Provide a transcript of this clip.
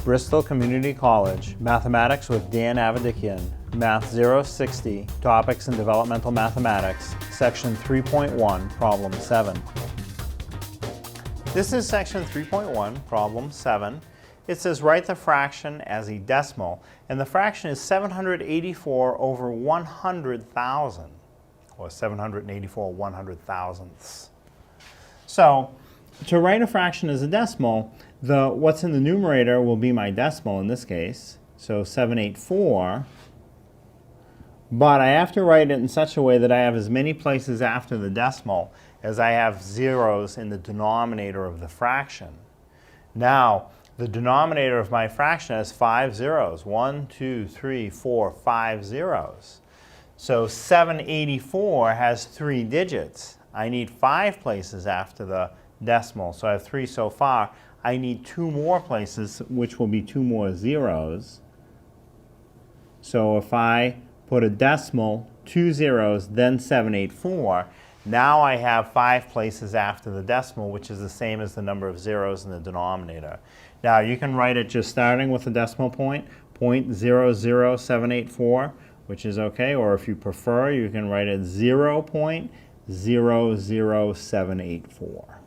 Bristol Community College, Mathematics with Dan Avedikian, Math 060, Topics in Developmental Mathematics, Section 3.1, Problem 7. This is Section 3.1, Problem 7. It says write the fraction as a decimal, and the fraction is 784 over 100,000, or 784 100,000ths. So, to write a fraction as a decimal, what's in the numerator will be my decimal in this case, so 784, but I have to write it in such a way that I have as many places after the decimal as I have zeros in the denominator of the fraction. Now, the denominator of my fraction has 5 zeros, 1, 2, 3, 4, 5 zeros. So 784 has 3 digits. I need 5 places after the decimal, so I have 3 so far. I need 2 more places, which will be 2 more zeros. So if I put a decimal, 2 zeros, then 784, now I have 5 places after the decimal, which is the same as the number of zeros in the denominator. Now you can write it just starting with the decimal point, 0.00784, which is okay, or if you prefer, you can write it 0.00784.